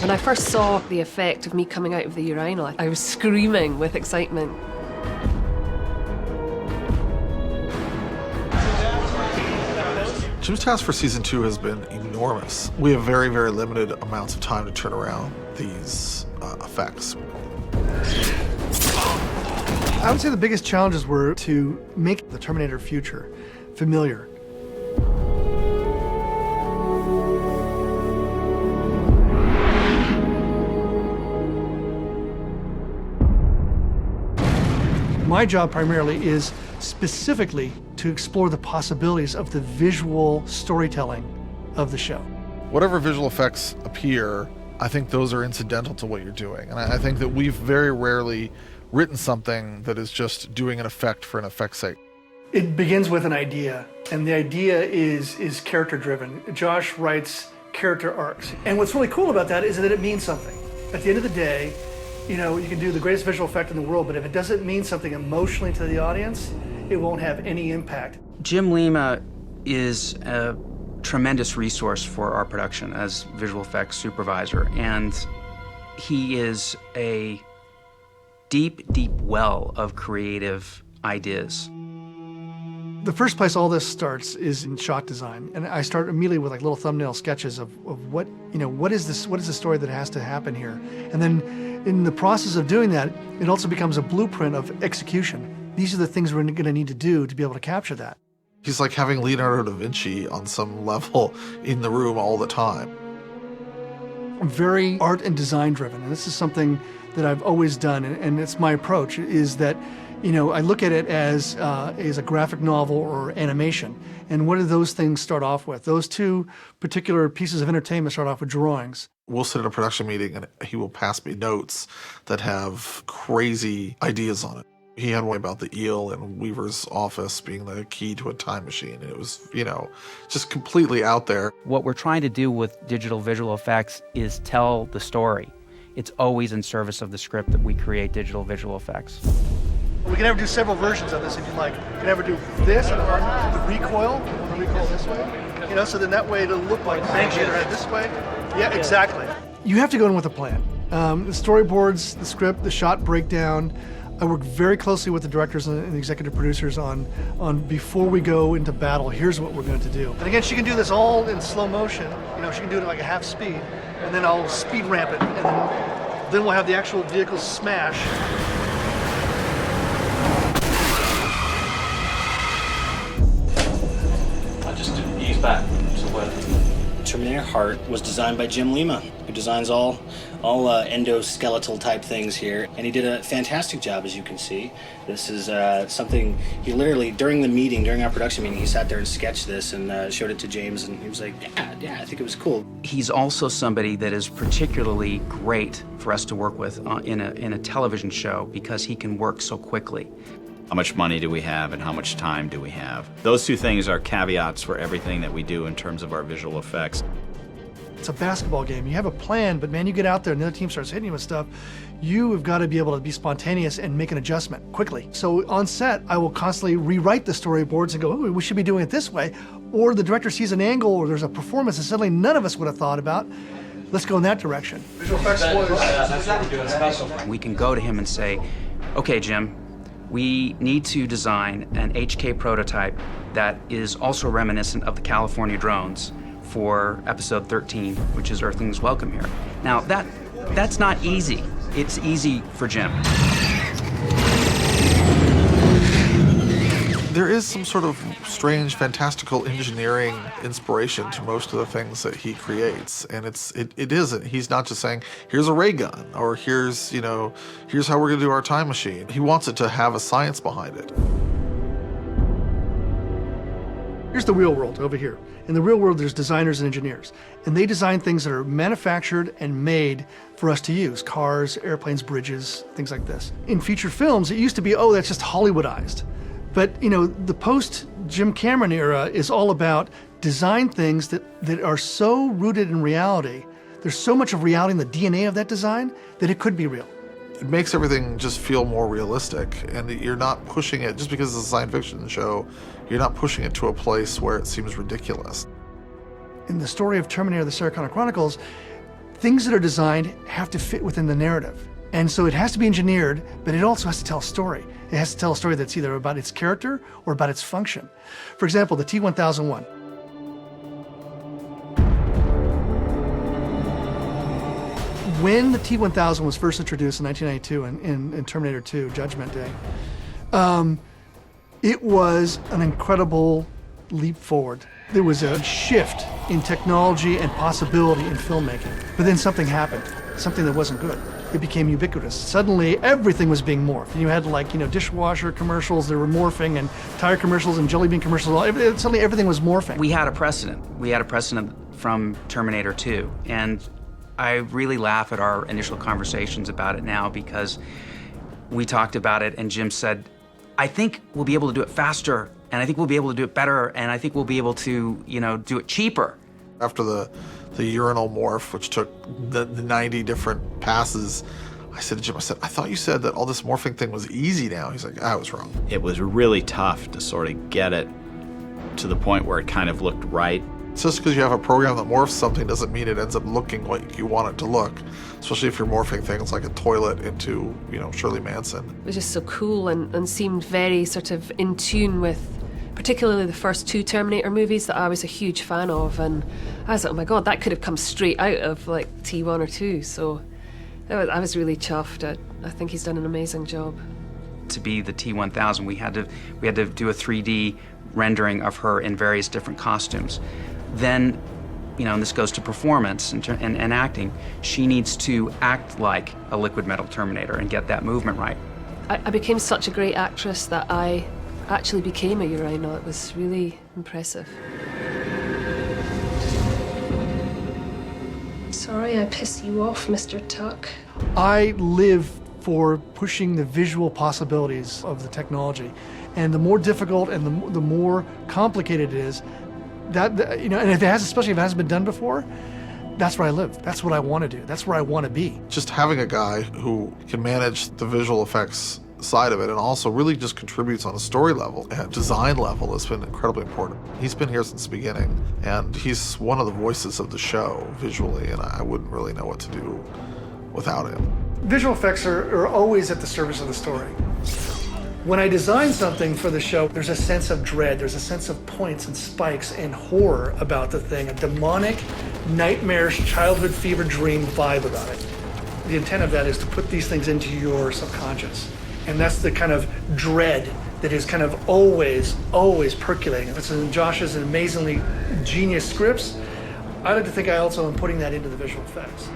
When I first saw the effect of me coming out of the urinal, I was screaming with excitement. Jim's task for season 2 has been enormous. We have very, very limited amounts of time to turn around these effects. I would say the biggest challenges were to make the Terminator future familiar. My job primarily is specifically to explore the possibilities of the visual storytelling of the show. Whatever visual effects appear, I think those are incidental to what you're doing. And I think that we've very rarely written something that is just doing an effect for an effect's sake. It begins with an idea, and the idea is character-driven. Josh writes character arcs. And what's really cool about that is that it means something. At the end of the day, you know, you can do the greatest visual effect in the world, but if it doesn't mean something emotionally to the audience, it won't have any impact. Jim Lima is a tremendous resource for our production as visual effects supervisor, and he is a deep, deep well of creative ideas. The first place all this starts is in shot design, and I start immediately with like little thumbnail sketches of what, you know, what is the story that has to happen here, and then in the process of doing that, it also becomes a blueprint of execution. These are the things we're going to need to do to be able to capture that. He's like having Leonardo da Vinci on some level in the room all the time. I'm very art and design driven, and this is something that I've always done, and it's my approach, is that, you know, I look at it as a graphic novel or animation. And what do those things start off with? Those two particular pieces of entertainment start off with drawings. We'll sit at a production meeting and he will pass me notes that have crazy ideas on it. He had one about the eel in Weaver's office being the key to a time machine. And it was, you know, just completely out there. What we're trying to do with digital visual effects is tell the story. It's always in service of the script that we create digital visual effects. We can ever do several versions of this if you like. We can ever do this and the recoil this way. You know, so then that way it'll look like things either head this way. Yeah, exactly. You have to go in with a plan. The storyboards, the script, the shot breakdown. I work very closely with the directors and the executive producers on before we go into battle, here's what we're going to do. And again, she can do this all in slow motion. You know, she can do it at like a half speed, and then I'll speed ramp it, and then we'll have the actual vehicle smash. I just ease back to where. Terminator Heart was designed by Jim Lima, who designs all endoskeletal type things here, and he did a fantastic job, as you can see. This is something he literally, during our production meeting, he sat there and sketched this and showed it to James, and he was like, yeah, I think it was cool. He's also somebody that is particularly great for us to work with in a television show because he can work so quickly. How much money do we have and how much time do we have? Those two things are caveats for everything that we do in terms of our visual effects. It's a basketball game. You have a plan, but man, you get out there and the other team starts hitting you with stuff. You have got to be able to be spontaneous and make an adjustment quickly. So on set, I will constantly rewrite the storyboards and go, oh, we should be doing it this way. Or the director sees an angle or there's a performance that suddenly none of us would have thought about. Let's go in that direction. Visual effects was... We can go to him and say, okay, Jim, we need to design an HK prototype that is also reminiscent of the California drones for episode 13, which is Earthlings Welcome Here. Now, that's not easy. It's easy for Jim. There is some sort of strange, fantastical engineering inspiration to most of the things that he creates, and it isn't. He's not just saying, here's a ray gun, or here's how we're gonna do our time machine. He wants it to have a science behind it. Here's the real world over here. In the real world, there's designers and engineers, and they design things that are manufactured and made for us to use. Cars, airplanes, bridges, things like this. In feature films, it used to be, oh, that's just Hollywoodized. But, you know, the post-Jim Cameron era is all about design things that are so rooted in reality. There's so much of reality in the DNA of that design that it could be real. It makes everything just feel more realistic, and you're not pushing it, just because it's a science fiction show, you're not pushing it to a place where it seems ridiculous. In the story of Terminator, the Sarah Connor Chronicles, things that are designed have to fit within the narrative. And so it has to be engineered, but it also has to tell a story. It has to tell a story that's either about its character or about its function. For example, the T-1001. When the T-1000 was first introduced in 1992 in Terminator 2, Judgment Day, it was an incredible leap forward. There was a shift in technology and possibility in filmmaking. But then something happened, something that wasn't good. It became ubiquitous. Suddenly, everything was being morphed. You had dishwasher commercials that were morphing, and tire commercials and jelly bean commercials. Suddenly, everything was morphing. We had a precedent. We had a precedent from Terminator 2. And I really laugh at our initial conversations about it now because we talked about it and Jim said, I think we'll be able to do it faster, and I think we'll be able to do it better, and I think we'll be able to, do it cheaper. After the urinal morph, which took the 90 different passes, I said to Jim, I thought you said that all this morphing thing was easy now. He's like, I was wrong. It was really tough to sort of get it to the point where it kind of looked right. Just because you have a program that morphs something doesn't mean it ends up looking like you want it to look, especially if you're morphing things like a toilet into, Shirley Manson. It was just so cool and seemed very sort of in tune with particularly the first two Terminator movies that I was a huge fan of, and I was like, oh my god, that could have come straight out of like T1 or 2, so I was really chuffed. I think he's done an amazing job. To be the T-1000, we had to do a 3D rendering of her in various different costumes. Then, and this goes to performance and acting, she needs to act like a liquid metal Terminator and get that movement right. I became such a great actress that I actually became a urinal. It was really impressive. Sorry I pissed you off, Mr. Tuck. I live for pushing the visual possibilities of the technology. And the more difficult and the more complicated it is, and especially if it hasn't been done before, that's where I live. That's what I want to do. That's where I want to be. Just having a guy who can manage the visual effects side of it and also really just contributes on a story level and design level has been incredibly important. He's been here since the beginning, and he's one of the voices of the show visually, and I wouldn't really know what to do without him. Visual effects are always at the service of the story. When I design something for the show, there's a sense of dread, there's a sense of points and spikes and horror about the thing, a demonic, nightmarish, childhood fever dream vibe about it. The intent of that is to put these things into your subconscious. And that's the kind of dread that is kind of always percolating. It's in Josh's amazingly genius scripts. I like to think I also am putting that into the visual effects.